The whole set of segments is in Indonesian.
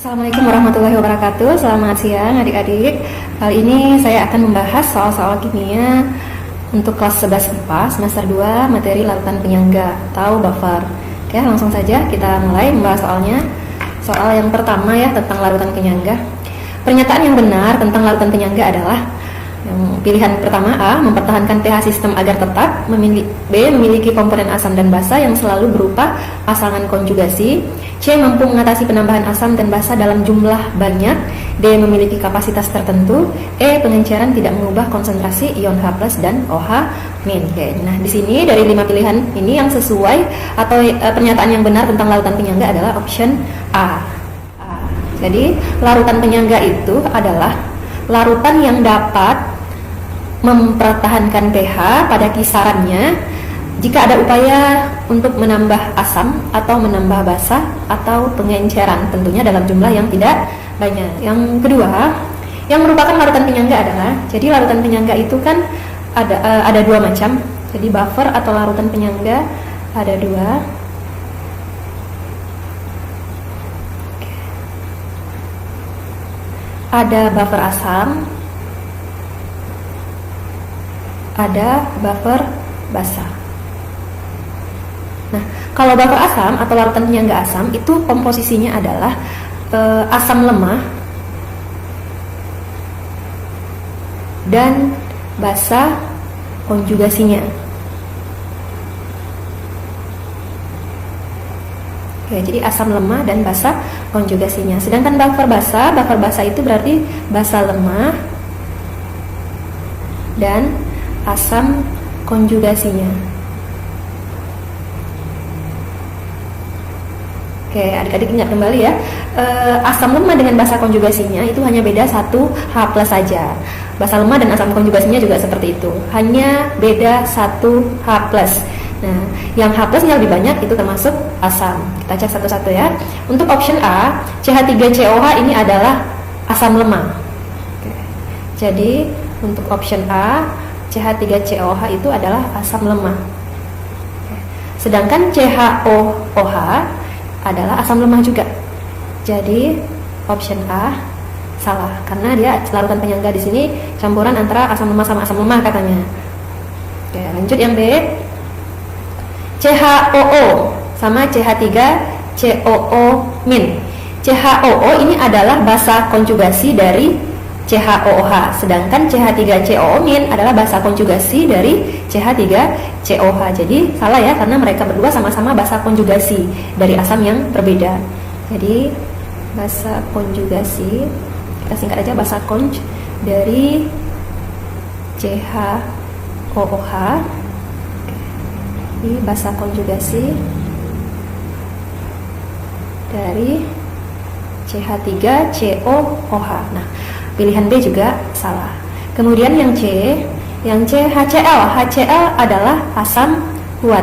Assalamualaikum warahmatullahi wabarakatuh. Selamat siang adik-adik. Kali ini saya akan membahas soal-soal kimia untuk kelas 11 IPA semester 2 materi larutan penyangga atau buffer. Oke, langsung saja kita mulai membahas soalnya. Soal yang pertama ya, tentang larutan penyangga. Pernyataan yang benar tentang larutan penyangga adalah yang pilihan pertama A, mempertahankan pH sistem agar tetap. B, memiliki komponen asam dan basa yang selalu berupa pasangan konjugasi. C, mampu mengatasi penambahan asam dan basa dalam jumlah banyak. D, memiliki kapasitas tertentu. E, pengenceran tidak mengubah konsentrasi ion H+ dan OH-. Oke, nah di sini dari 5 pilihan ini yang sesuai atau pernyataan yang benar tentang larutan penyangga adalah option A. Jadi larutan penyangga itu adalah larutan yang dapat mempertahankan pH pada kisarannya jika ada upaya untuk menambah asam atau menambah basa atau pengenceran, tentunya dalam jumlah yang tidak banyak. Yang kedua, yang merupakan larutan penyangga adalah, jadi larutan penyangga itu kan ada dua macam. Jadi buffer atau larutan penyangga ada dua. Ada buffer asam, ada buffer basa. Nah, kalau buffer asam atau larutan penyangga asam itu komposisinya adalah asam lemah dan basa konjugasinya. Oke, jadi asam lemah dan basa konjugasinya. Sedangkan buffer basa itu berarti basa lemah dan asam konjugasinya. Oke, adik-adik ingat kembali ya, asam lemah dengan basa konjugasinya itu hanya beda 1 H+ saja. Basa lemah dan asam konjugasinya juga seperti itu, hanya beda 1 H+. Nah, yang H+-nya lebih banyak itu termasuk asam. Kita cek satu-satu ya. Untuk option A, CH3COH ini adalah asam lemah. Oke. Jadi untuk option A, CH3COH itu adalah asam lemah. Sedangkan CHOOH adalah asam lemah juga. Jadi option A salah karena dia larutan penyangga di sini campuran antara asam lemah sama asam lemah katanya. Oke, lanjut yang B. CHOO sama CH3COO-. CHOO ini adalah basa konjugasi dari CHOOH, sedangkan CH3COO- adalah basa konjugasi dari CH3COH. Jadi salah ya, karena mereka berdua sama-sama basa konjugasi dari asam yang berbeda. Jadi basa konjugasi, kita singkat aja basa konj dari CHOOH. Ini basa konjugasi dari CH3COOH. Nah, pilihan B juga salah. Kemudian yang C HCl. HCl adalah asam kuat.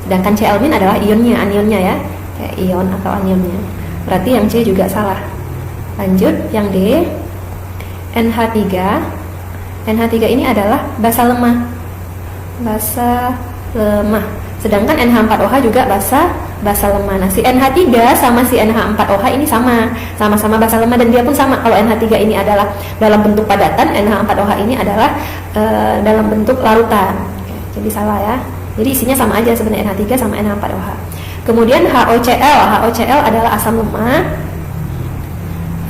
Sedangkan Cl- adalah anionnya ya, kayak ion atau anionnya. Berarti yang C juga salah. Lanjut yang D. NH3. NH3 ini adalah basa lemah. Sedangkan NH4OH juga basa lemah. Nah, si NH3 sama si NH4OH ini sama-sama basa lemah, dan dia pun sama. Kalau NH3 ini adalah dalam bentuk padatan, NH4OH ini adalah dalam bentuk larutan. Oke, jadi salah ya. Jadi isinya sama aja sebenarnya, NH3 sama NH4OH. Kemudian HOCl adalah asam lemah.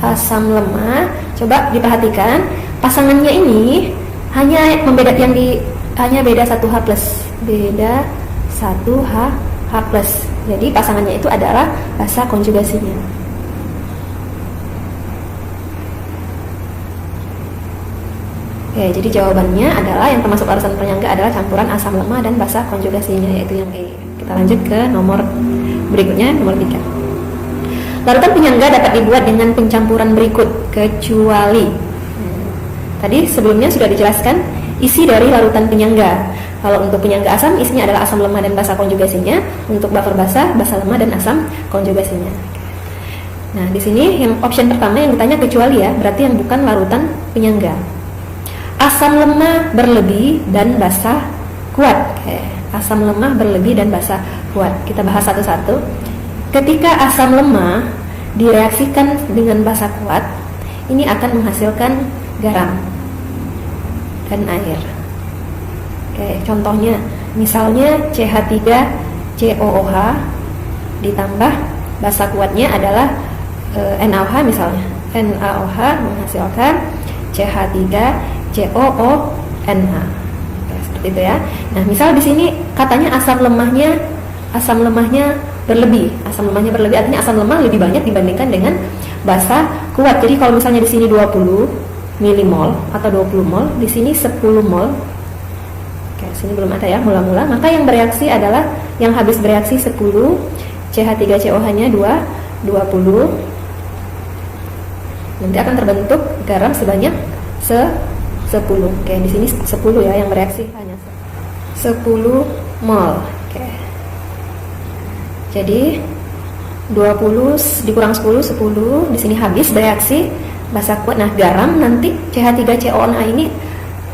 Asam lemah. Coba diperhatikan, pasangannya ini hanya beda 1 H+. Beda 1 H+. Jadi pasangannya itu adalah basa konjugasinya. Oke, jadi jawabannya adalah yang termasuk larutan penyangga adalah campuran asam lemah dan basa konjugasinya, yaitu yang E. Kita lanjut ke nomor berikutnya, nomor 3. Larutan penyangga dapat dibuat dengan pencampuran berikut kecuali. Tadi sebelumnya sudah dijelaskan isi dari larutan penyangga. Kalau untuk penyangga asam, isinya adalah asam lemah dan basa konjugasinya. Untuk buffer basa lemah dan asam konjugasinya. Nah, di sini yang option pertama yang ditanya kecuali ya, berarti yang bukan larutan penyangga. Asam lemah berlebih dan basa kuat. Asam lemah berlebih dan basa kuat. Kita bahas satu-satu. ketika asam lemah direaksikan dengan basa kuat, ini akan menghasilkan garam dan air. Oke, contohnya misalnya CH3COOH ditambah basa kuatnya adalah NaOH misalnya. NaOH menghasilkan CH3COONH. Seperti itu ya. Nah, misal di sini katanya asam lemahnya berlebih. Asam lemahnya berlebih artinya asam lemah lebih banyak dibandingkan dengan basa kuat. Jadi kalau misalnya di sini 20 milimol atau 20 mol, di sini 10 mol. Oke, sini belum ada ya mula-mula. Maka yang bereaksi adalah yang habis bereaksi 10, CH3COH-nya 20. Nanti akan terbentuk garam sebanyak 10. Oke, di sini 10 ya yang bereaksi, hanya 10 mol. Oke. Jadi 20 dikurang 10, 10. Di sini habis bereaksi basa kuat. Nah, garam nanti CH3COOH ini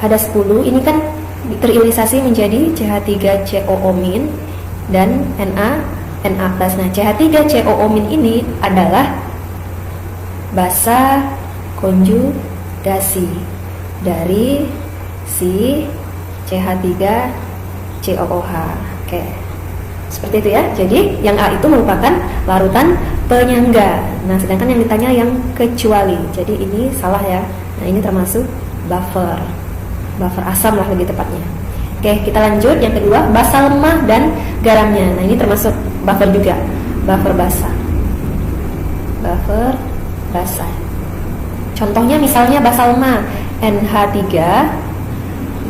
ada 10. Ini kan terionisasi menjadi CH3COO- dan Na+. Nah, CH3COO- ini adalah basa konjugasi dari si CH3COOH. Oke. Seperti itu ya. Jadi yang A itu merupakan larutan penyangga. Nah, sedangkan yang ditanya yang kecuali. Jadi ini salah ya. Nah, ini termasuk buffer. Buffer asam lah lebih tepatnya. Oke, kita lanjut. Yang kedua, basa lemah dan garamnya. Nah, ini termasuk buffer juga. Buffer basa. Buffer basa. Contohnya misalnya basa lemah NH3,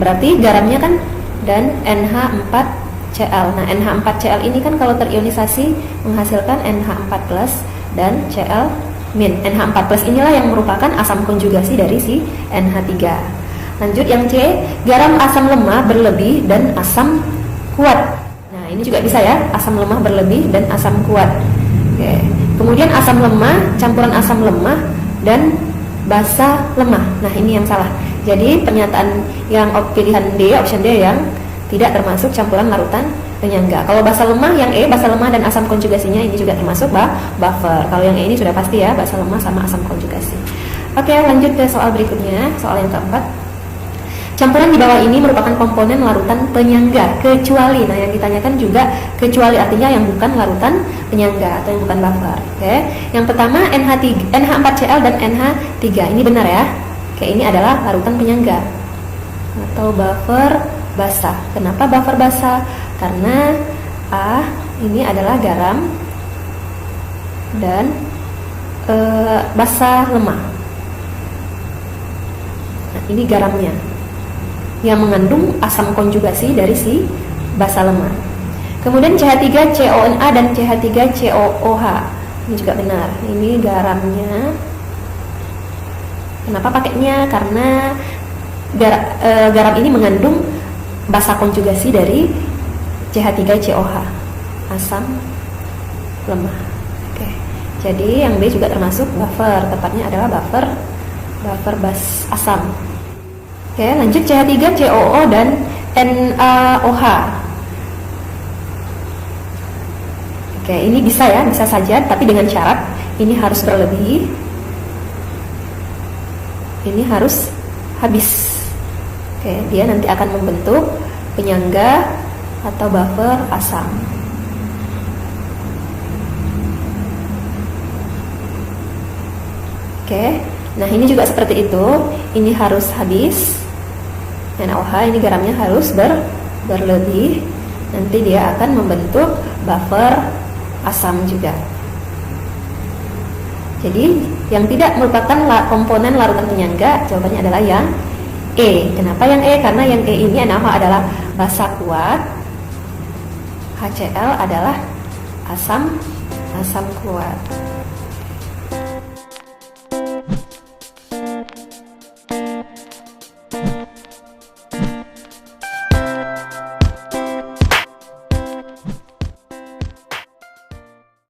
berarti garamnya kan dan NH4Cl. Nah, NH4Cl ini kan kalau terionisasi menghasilkan NH4+ dan Cl-. NH4+ inilah yang merupakan asam konjugasi dari si NH3. Lanjut yang C, garam asam lemah berlebih dan asam kuat. Nah, ini juga bisa ya, asam lemah berlebih dan asam kuat. Oke. Kemudian asam lemah, campuran asam lemah dan basa lemah. Nah, ini yang salah. Jadi pernyataan yang pilihan D, option D yang tidak termasuk campuran larutan penyangga. Kalau basa lemah yang E, basa lemah dan asam konjugasinya ini juga termasuk buffer. Kalau yang E ini sudah pasti ya, basa lemah sama asam konjugasi. Oke, lanjut ke soal berikutnya, soal yang keempat. Campuran di bawah ini merupakan komponen larutan penyangga kecuali. Nah, yang ditanyakan juga kecuali artinya yang bukan larutan penyangga atau yang bukan buffer. Oke. Yang pertama NH4Cl dan NH3. Ini benar ya. Oke, ini adalah larutan penyangga atau buffer basa. Kenapa buffer basa? Karena A ini adalah garam dan basa lemah. Nah, ini garamnya yang mengandung asam konjugasi dari si basa lemah. Kemudian CH3CONA dan CH3COOH. Ini juga benar. Ini garamnya. Kenapa pakainya? Karena garam ini mengandung basa konjugasi dari CH3COOH, asam lemah. Oke. Jadi yang B juga termasuk buffer. Tepatnya adalah buffer asam. Oke, lanjut CH3COO dan NaOH. Oke, ini bisa ya, bisa saja, tapi dengan syarat ini harus berlebih, ini harus habis. Oke, dia nanti akan membentuk penyangga atau buffer asam. Oke, nah ini juga seperti itu, ini harus habis. NaOH ini garamnya harus berlebih, nanti dia akan membentuk buffer asam juga. Jadi yang tidak merupakan komponen larutan penyangga jawabannya adalah yang E. Kenapa yang E? Karena yang E ini NaOH adalah basa kuat, HCl adalah asam kuat.